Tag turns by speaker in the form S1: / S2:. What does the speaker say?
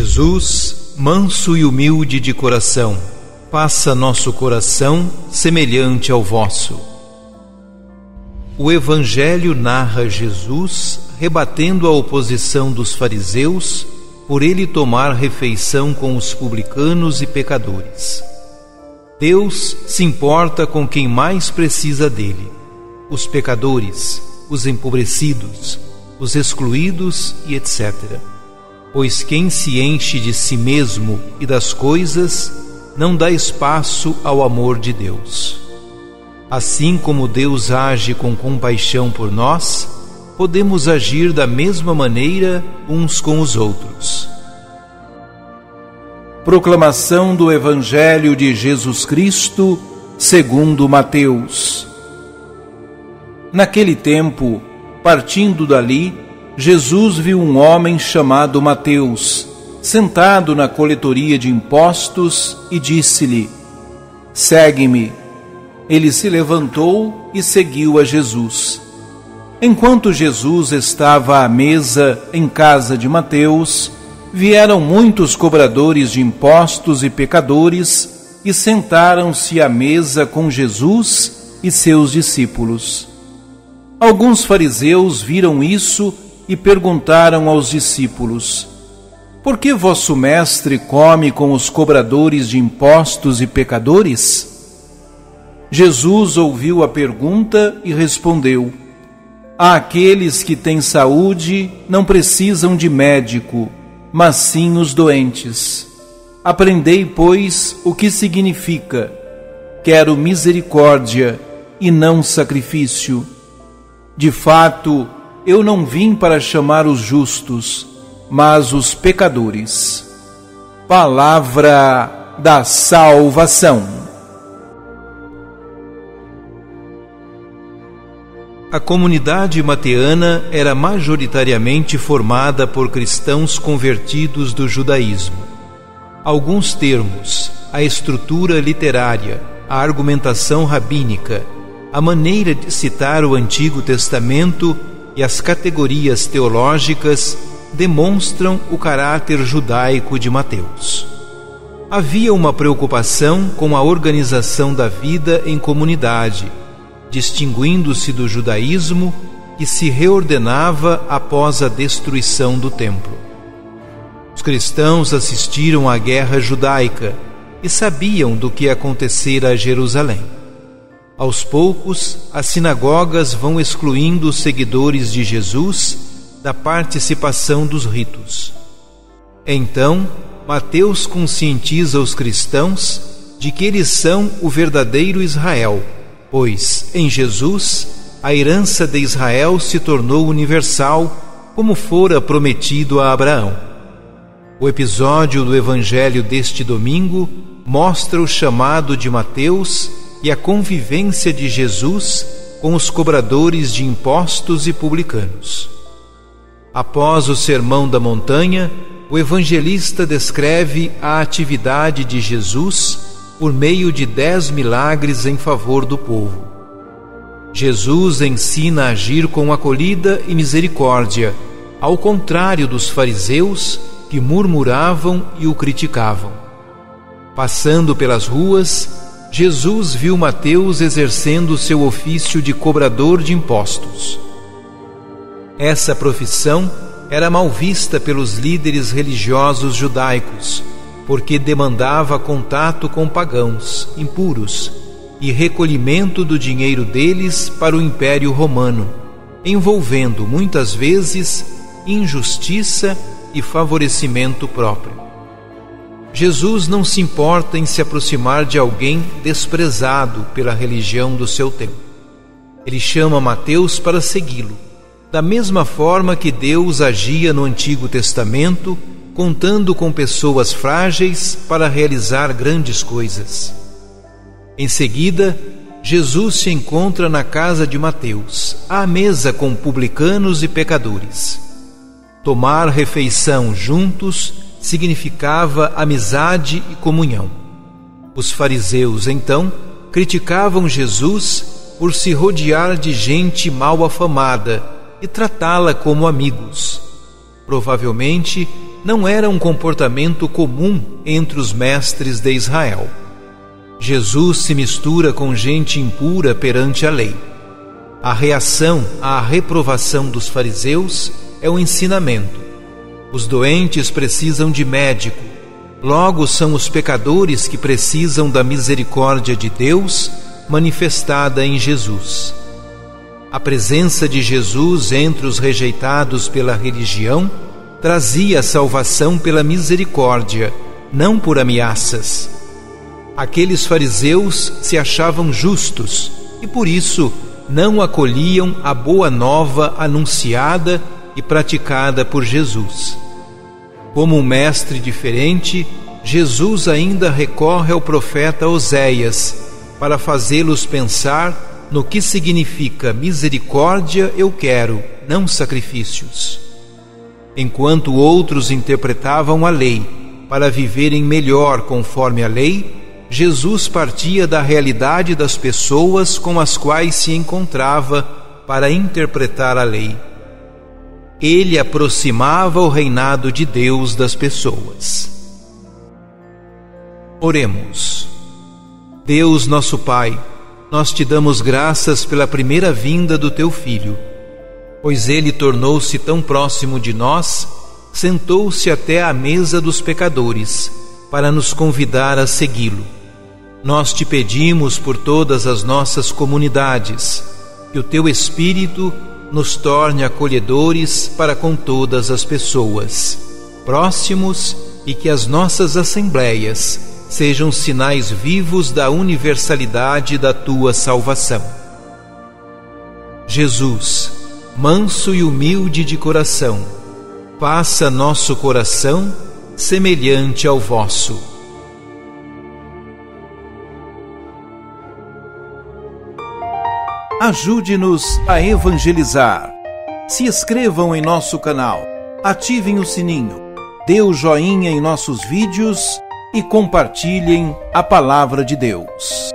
S1: Jesus, manso e humilde de coração, faça nosso coração semelhante ao vosso. O Evangelho narra Jesus rebatendo a oposição dos fariseus por ele tomar refeição com os publicanos e pecadores. Deus se importa com quem mais precisa dele: os pecadores, os empobrecidos, os excluídos e etc. Pois quem se enche de si mesmo e das coisas não dá espaço ao amor de Deus. Assim como Deus age com compaixão por nós, podemos agir da mesma maneira uns com os outros. Proclamação do Evangelho de Jesus Cristo, segundo Mateus. Naquele tempo, partindo dali, Jesus viu um homem chamado Mateus, sentado na coletoria de impostos, e disse-lhe: "Segue-me." Ele se levantou e seguiu a Jesus. Enquanto Jesus estava à mesa em casa de Mateus, vieram muitos cobradores de impostos e pecadores e sentaram-se à mesa com Jesus e seus discípulos. Alguns fariseus viram isso e perguntaram aos discípulos: "Por que vosso mestre come com os cobradores de impostos e pecadores?" Jesus ouviu a pergunta e respondeu: "Aqueles que têm saúde não precisam de médico, mas sim os doentes. Aprendei, pois, o que significa: quero misericórdia e não sacrifício. De fato, eu não vim para chamar os justos, mas os pecadores." Palavra da salvação. A comunidade mateana era majoritariamente formada por cristãos convertidos do judaísmo. Alguns termos, a estrutura literária, a argumentação rabínica, a maneira de citar o Antigo Testamento e as categorias teológicas demonstram o caráter judaico de Mateus. Havia uma preocupação com a organização da vida em comunidade, distinguindo-se do judaísmo, que se reordenava após a destruição do templo. Os cristãos assistiram à guerra judaica e sabiam do que acontecera a Jerusalém. Aos poucos, as sinagogas vão excluindo os seguidores de Jesus da participação dos ritos. Então, Mateus conscientiza os cristãos de que eles são o verdadeiro Israel, pois, em Jesus, a herança de Israel se tornou universal, como fora prometido a Abraão. O episódio do Evangelho deste domingo mostra o chamado de Mateus e a convivência de Jesus com os cobradores de impostos e publicanos. Após o Sermão da Montanha, o evangelista descreve a atividade de Jesus por meio de 10 milagres em favor do povo. Jesus ensina a agir com acolhida e misericórdia, ao contrário dos fariseus que murmuravam e o criticavam. Passando pelas ruas, Jesus viu Mateus exercendo seu ofício de cobrador de impostos. Essa profissão era mal vista pelos líderes religiosos judaicos, porque demandava contato com pagãos, impuros, e recolhimento do dinheiro deles para o Império Romano, envolvendo muitas vezes injustiça e favorecimento próprio. Jesus não se importa em se aproximar de alguém desprezado pela religião do seu tempo. Ele chama Mateus para segui-lo, da mesma forma que Deus agia no Antigo Testamento, contando com pessoas frágeis para realizar grandes coisas. Em seguida, Jesus se encontra na casa de Mateus, à mesa com publicanos e pecadores. Tomar refeição juntos significava amizade e comunhão. Os fariseus, então, criticavam Jesus por se rodear de gente mal afamada e tratá-la como amigos. Provavelmente não era um comportamento comum entre os mestres de Israel. Jesus se mistura com gente impura perante a lei. A reação à reprovação dos fariseus é o ensinamento. Os doentes precisam de médico, logo são os pecadores que precisam da misericórdia de Deus manifestada em Jesus. A presença de Jesus entre os rejeitados pela religião trazia salvação pela misericórdia, não por ameaças. Aqueles fariseus se achavam justos e por isso não acolhiam a boa nova anunciada e praticada por Jesus. Como um mestre diferente, Jesus ainda recorre ao profeta Oséias para fazê-los pensar no que significa misericórdia eu quero, não sacrifícios. Enquanto outros interpretavam a lei para viverem melhor conforme a lei, Jesus partia da realidade das pessoas com as quais se encontrava para interpretar a lei. Ele aproximava o reinado de Deus das pessoas. Oremos. Deus nosso Pai, nós te damos graças pela primeira vinda do teu Filho, pois ele tornou-se tão próximo de nós, sentou-se até à mesa dos pecadores, para nos convidar a segui-lo. Nós te pedimos por todas as nossas comunidades, que o teu Espírito nos torne acolhedores para com todas as pessoas, próximos, e que as nossas assembleias sejam sinais vivos da universalidade da tua salvação. Jesus, manso e humilde de coração, faça nosso coração semelhante ao vosso.
S2: Ajude-nos a evangelizar. Se inscrevam em nosso canal, ativem o sininho, dê o joinha em nossos vídeos e compartilhem a palavra de Deus.